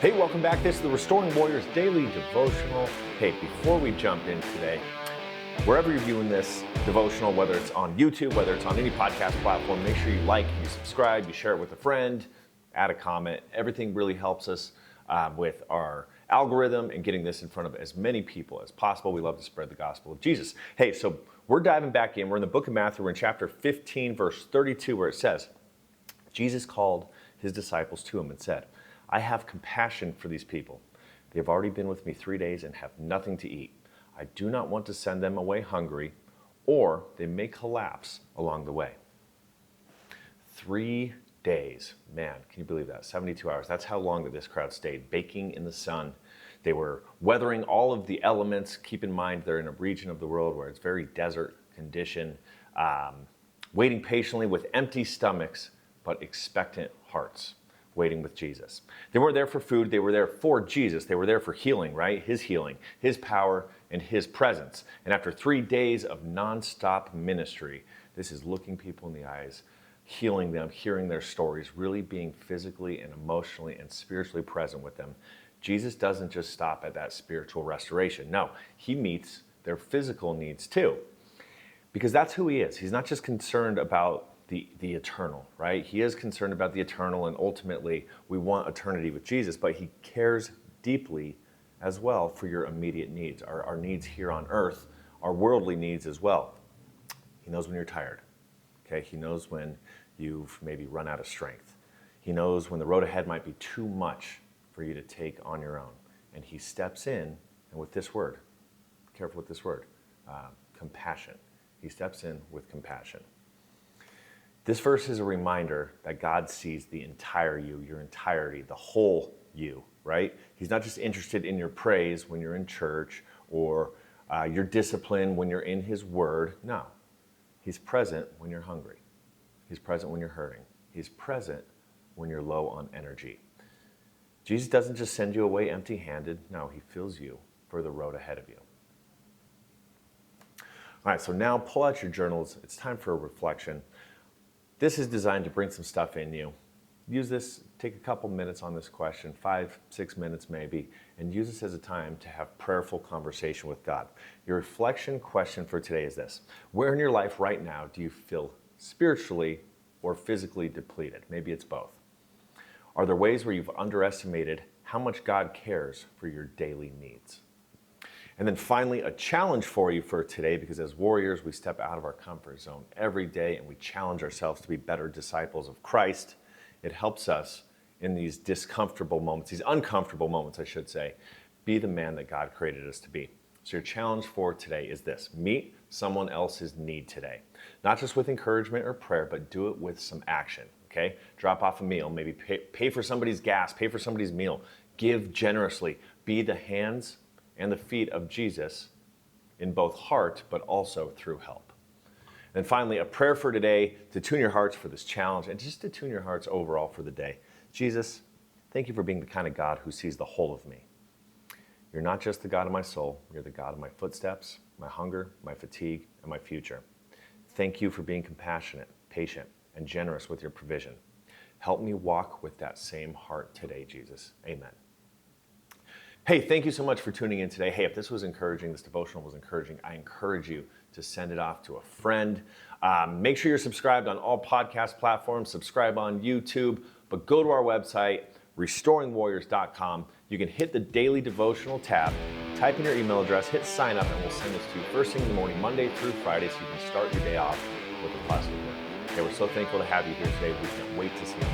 Hey, welcome back. This is the Restoring Warriors Daily Devotional. Hey, before we jump in today, wherever you're viewing this devotional, whether it's on YouTube, whether it's on any podcast platform, make sure you like, you subscribe, you share it with a friend, add a comment. Everything really helps us with our algorithm and getting this in front of as many people as possible. We love to spread the gospel of Jesus. Hey, so we're diving back in. We're in the book of Matthew. We're in chapter 15, verse 32, where it says, Jesus called his disciples to him and said, I have compassion for these people. They have already been with me 3 days and have nothing to eat. I do not want to send them away hungry, or they may collapse along the way. 3 days. Man, can you believe that? 72 hours. That's how long that this crowd stayed, baking in the sun. They were weathering all of the elements. Keep in mind, they're in a region of the world where it's very desert condition, waiting patiently with empty stomachs, but expectant hearts. Waiting with Jesus. They weren't there for food, they were there for Jesus. They were there for healing, right? His healing, his power, and his presence. And after 3 days of nonstop ministry, this is looking people in the eyes, healing them, hearing their stories, really being physically and emotionally and spiritually present with them. Jesus doesn't just stop at that spiritual restoration. No, he meets their physical needs too. Because that's who he is. He's not just concerned about the eternal, right? He is concerned about the eternal, and ultimately we want eternity with Jesus, but he cares deeply as well for your immediate needs, our needs here on earth, our worldly needs as well. He knows when you're tired, okay? He knows when you've maybe run out of strength. He knows when the road ahead might be too much for you to take on your own. And he steps in, and with this word, careful with this word, compassion. He steps in with compassion. This verse is a reminder that God sees the entire you, your entirety, the whole you, right? He's not just interested in your praise when you're in church or your discipline when you're in his word. No, he's present when you're hungry. He's present when you're hurting. He's present when you're low on energy. Jesus doesn't just send you away empty-handed. No, he fills you for the road ahead of you. All right, so now pull out your journals. It's time for a reflection. This is designed to bring some stuff in you. Use this, take a couple minutes on this question, 5-6 minutes maybe, and use this as a time to have prayerful conversation with God. Your reflection question for today is this: where in your life right now do you feel spiritually or physically depleted? Maybe it's both. Are there ways where you've underestimated how much God cares for your daily needs? And then finally, a challenge for you for today, because as warriors, we step out of our comfort zone every day and we challenge ourselves to be better disciples of Christ. It helps us in these discomfortable moments, these uncomfortable moments, I should say, be the man that God created us to be. So your challenge for today is this: meet someone else's need today. Not just with encouragement or prayer, but do it with some action, okay? Drop off a meal, maybe pay for somebody's gas, pay for somebody's meal. Give generously. Be the hands and the feet of Jesus in both heart, but also through help. And finally, a prayer for today to tune your hearts for this challenge and just to tune your hearts overall for the day. Jesus, thank you for being the kind of God who sees the whole of me. You're not just the God of my soul, you're the God of my footsteps, my hunger, my fatigue, and my future. Thank you for being compassionate, patient, and generous with your provision. Help me walk with that same heart today, Jesus. Amen. Hey, thank you so much for tuning in today. Hey, if this was encouraging, this devotional was encouraging, I encourage you to send it off to a friend. Make sure you're subscribed on all podcast platforms, subscribe on YouTube, but go to our website, restoringwarriors.com. You can hit the daily devotional tab, type in your email address, hit sign up, and we'll send this to you first thing in the morning, Monday through Friday, so you can start your day off with a positive word. Okay, we're so thankful to have you here today. We can't wait to see you